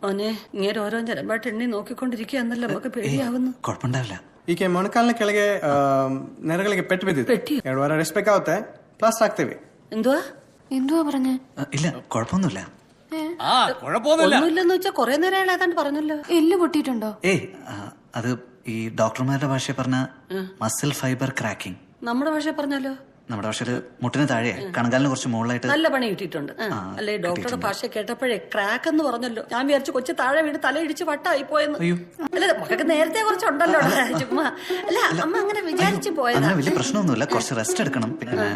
മോനെ ഇങ്ങനെ ഓരോ ജനമായിട്ട് എണ്ണി നോക്കിക്കൊണ്ടിരിക്കുകയെന്നല്ല നമുക്ക് പേടിയാവുന്നു. ಕುഴಪುಂಡಾವಿಲ್ಲ. ಈಕೆ ಮೊಣಕಾಲಿನ ಕೆಳಗೆ ನೆರಗಳಿಗೆ ಪೆಟ್ಟು ಬಿದ್ದಿದೆ. 2 ವಾರ ರೆಸ್ಟ್ ಬೇಕಾಗುತ್ತೆ. ಪ್ಲಾಸ್ಟರ್ ಹಾಕ್ತೇವೆ. എന്തുവാ പറഞ്ഞേ? ഇല്ല കുഴപ്പമൊന്നുമില്ല. ഒന്നുമില്ലെന്ന് വെച്ചാൽ കൊറേ നേരം ഏതാണ്ട് പറഞ്ഞല്ലോ. എല്ല് പൊട്ടിയിട്ടുണ്ടോ? ഏയ് അത് ഈ ഡോക്ടർമാരുടെ ഭാഷയെ പറഞ്ഞ മസിൽ ഫൈബർ ക്രാക്കിംഗ്. നമ്മുടെ ഭാഷ പറഞ്ഞാലോ? നമ്മുടെ ഭാഷയിൽ മുട്ടിന് താഴെ കണങ്കാലിന് കുറച്ച് മുകളിലായിട്ട് നല്ല പണി കിട്ടിയിട്ടുണ്ട്. അല്ലെ ഡോക്ടറുടെ ഭാഷ കേട്ടപ്പോഴേ ക്രാക്ക് എന്ന് പറഞ്ഞല്ലോ. ഞാൻ വിചാരിച്ചു കൊച്ചു താഴെ വീട് തലയിടിച്ച് വട്ടായി പോയെന്ന്. അല്ല മക്കൾക്ക് നേരത്തെ കുറച്ചുണ്ടല്ലോ ചുമ്മാ. അല്ല അമ്മ അങ്ങനെ വിചാരിച്ചു പോയത്. അങ്ങനെ വലിയ പ്രശ്നമൊന്നുമില്ല. കുറച്ച് റെസ്റ്റ് എടുക്കണം. പിന്നെ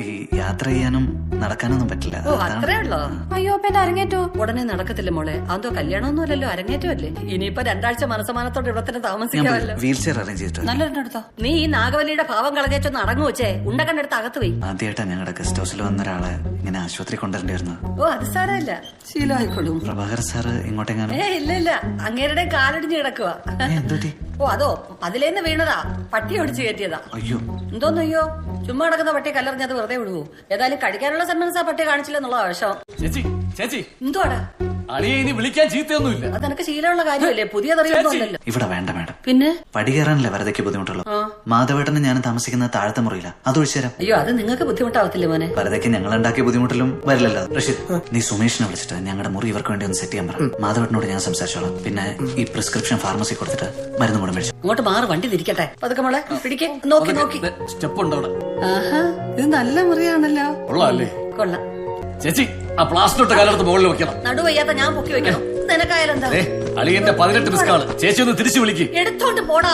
ഈ യാത്ര ചെയ്യാനും നടക്കാനൊന്നും പറ്റില്ല. ഓ അത്രേ ഉള്ളോ? അയ്യോ അപ്പൊ എന്റെ അരങ്ങേറ്റോ? ഉടനെ നടക്കത്തില്ല മോളെ. അതോ കല്യാണമൊന്നുമല്ലല്ലോ, അരങ്ങേറ്റമല്ലേ. ഇനിയിപ്പോ 2 ആഴ്ച മനസ്സമാനത്തോടെ ഇവിടെ തന്നെ താമസിക്കാമല്ലോ. വീൽ ചെയർ അറേഞ്ച് ചെയ്തിട്ട് നല്ലൊരെണ്ണെടുത്തോ. നീ ഈ നാഗവല്ലിയുടെ ഭാവം കളഞ്ഞേച്ചൊന്ന് അടങ്ങു വെച്ചേ. ഉണ്ടക്കണ്ടെടുത്ത് അകത്ത് പോയി. ആദ്യമായിട്ടാ ഞങ്ങളുടെ ഗസ്റ്റ് ഹൗസിൽ വന്ന ഒരാളെ ഇങ്ങനെ ആശുപത്രി കൊണ്ടുവരേണ്ടിയിരുന്നു. ഓ അത് സാരമില്ല, ശീലമായിക്കൊള്ളും. പ്രഭാകർ സാറ് ഇങ്ങോട്ടെങ്ങാനും? ഇല്ല അങ്ങേരുടെ കാലടിഞ്ഞ് കിടക്കുക. ഓ അതോ അതിലേന്ന് വീണതാ, പട്ടി ഓടിച്ചു കയറ്റിയതാ. അയ്യോ എന്തോന്നയ്യോ, ചുമ്മാ കിടക്കുന്ന പട്ടിയെ കല്ലെറിഞ്ഞത് വെറുതെ വിടുവോ? ഏതായാലും കടിക്കാനുള്ള സന്മനസ് ആ പട്ടിയെ കാണിച്ചില്ലെന്നുള്ള ആവശ്യം. ചേച്ചി എന്തുവാടാ? അളിയെ ഇനി വിളിക്കാൻ ചീത്തയൊന്നുമില്ല. അത് നിനക്ക് ശീലമുള്ള കാര്യമല്ലേ, പുതിയതറിയൊന്നുമല്ലല്ലോ. ഇവിടെ വേണ്ട മാഡം. പിന്നെ പടി കയറാനല്ലേ വെറുതെക്ക് ബുദ്ധിമുട്ടുള്ളൂ. മാധവേട്ടനും ഞാൻ താമസിക്കുന്ന താഴത്തെ മുറിയില്ല, അത് ഒഴിച്ചു തരാം. അയ്യോ അത് നിങ്ങൾക്ക് ബുദ്ധിമുട്ടാവത്തില്ലേ മോനെ? വെറുതെക്ക് ഞങ്ങൾ ഉണ്ടാക്കിയ ബുദ്ധിമുട്ടിലും വരില്ലല്ലോ. റഷീദ് നീ സുമേഷിനെ വിളിച്ചിട്ട് ഞങ്ങളുടെ മുറി ഇവർക്ക് വേണ്ടി ഒന്ന് സെറ്റ് ചെയ്യാൻ പറ. മാധവേട്ടനോട് ഞാൻ സംസാരിച്ചോളാം. പിന്നെ ഈ പ്രിസ്ക്രിപ്ഷൻ ഫാർമസി കൊടുത്തിട്ട് മരുന്ന് കൂടെ മേടിച്ചു. അങ്ങോട്ട് മാറി വണ്ടി തിരിക്കട്ടെ. പതുക്കെ മോളെ പിടിക്കേ. നോക്കി സ്റ്റെപ്പ് ഉണ്ട് അവിടെ. ആഹാ ഇത് നല്ല മുറിയാണല്ലോ. കൊള്ളാല്ലേ? കൊള്ളാം. ചേച്ചി ആ പ്ലാസ്റ്റർ ഇട്ട കാലെടുത്ത് മുകളിൽ വെക്കണം. നടുവയ്യാത്ത ഞാൻ പൊക്കി വെക്കണം. നിനക്കായാലെന്താ? അളിയന്റെ 18 മിസ്കാള്. ചേച്ചി ഒന്ന് തിരിച്ചു വിളിക്കും. എടുത്തോണ്ട് പോടാ.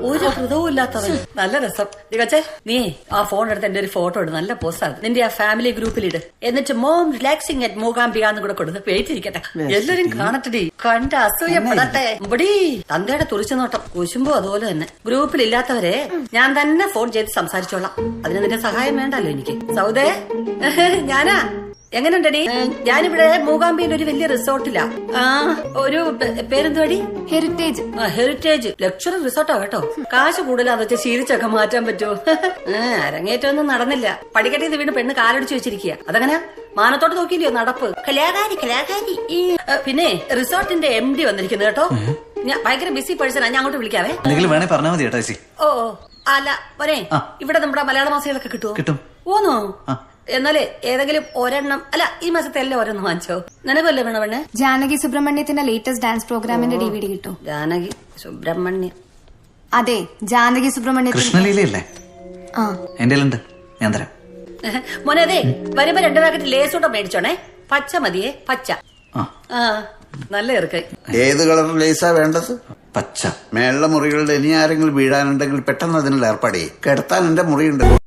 ഒരു ഹൃദവും ഇല്ലാത്തവൻ. നല്ല രസം. ദിഗച്ചേ നീ ആ ഫോൺ എടുത്ത് എന്റെ ഒരു ഫോട്ടോ ഇട്. നല്ല പോസ്റ്റാണ്. നിന്റെ ആ ഫാമിലി ഗ്രൂപ്പിലിട്. എന്നിട്ട് മോം റിലാക്സിംഗ് അറ്റ് മൂകാംബികാന്ന് കൂടെ കൊടുത്ത് പേടിച്ചിരിക്കട്ടെ. എല്ലാരും കാണട്ടെടി, കണ്ട് അസൂയപ്പെടട്ടെ. ഇവിടെ തന്തയുടെ തുറിച്ചു നോട്ടം കുശുമ്പോ അതുപോലെ തന്നെ. ഗ്രൂപ്പിലില്ലാത്തവരെ ഞാൻ തന്നെ ഫോൺ ചെയ്ത് സംസാരിച്ചോളാം. അതിന് നിന്റെ സഹായം വേണ്ടല്ലോ എനിക്ക്. സൗദേ ഞാനാ. എങ്ങനെയുണ്ടടി? ഞാനിവിടെ മൂകാംബിയിൽ ഒരു വലിയ റിസോർട്ടിലാ. ഒരു പേരെന്തുവാടി? ഹെറിറ്റേജ് ലക്ഷറി റിസോർട്ടോ കേട്ടോ. കാശ് കൂടുതലാന്ന് വെച്ചാൽ ശീലിച്ചൊക്കെ മാറ്റാൻ പറ്റുമോ? അരങ്ങേറ്റമൊന്നും നടന്നില്ല. പടിക്കട്ടിന്ന് വീണ് പെണ്ണ് കാലടിച്ചു വെച്ചിരിക്കുക. അതങ്ങനെ മാനത്തോട്ട് നോക്കിയില്ലയോ നടപ്പ്? കലാകാരി. പിന്നെ റിസോർട്ടിന്റെ MD വന്നിരിക്കുന്നു കേട്ടോ. ഞാൻ ഭയങ്കര ബിസി പേഴ്സണാ. ഞാൻ അങ്ങോട്ട് വിളിക്കാവേ. വേണേ പറഞ്ഞാൽ മതി കേട്ടോ ചേച്ചി. ഓ അല്ല പോരെ, ഇവിടെ നമ്മുടെ മലയാള മാസികളൊക്കെ കിട്ടും. ഓന്നോ? എന്നാലേ ഏതെങ്കിലും ഒരെണ്ണം, അല്ല ഈ മാസത്തെ എല്ലാം ഒരെണ്ണം വാങ്ങിച്ചോ. നിനക്കല്ലേ വേണ പെണ്ണെ? ജാനകി സുബ്രഹ്മണ്യത്തിന്റെ ലേറ്റസ്റ്റ് ഡാൻസ് പ്രോഗ്രാമിന്റെ DVD കിട്ടും. ജാനകി സുബ്രഹ്മണ്യം? അതെ, ജാനകി സുബ്രഹ്മണ്യത്തിന്റെ കൃഷ്ണലീലയല്ലേ? എന്റെ ഉണ്ട്, ഞാൻ തരാം. മോനെ അതെ വരുമ്പോ 2 പാക്കറ്റ് ലേസൂട്ടം മേടിച്ചോണേ. പച്ച മതിയേ, പച്ച. നല്ല ഇറക്കായി. ഏത് കളർ ലേസാ വേണ്ടത്? പച്ച. മേളുടെ മുറികളിൽ ഇനി ആരെങ്കിലും വീഴാനുണ്ടെങ്കിൽ പെട്ടെന്ന് അതിനുള്ള ഏർപ്പാടേ. കിടത്താൻ എന്റെ മുറിയുണ്ട്.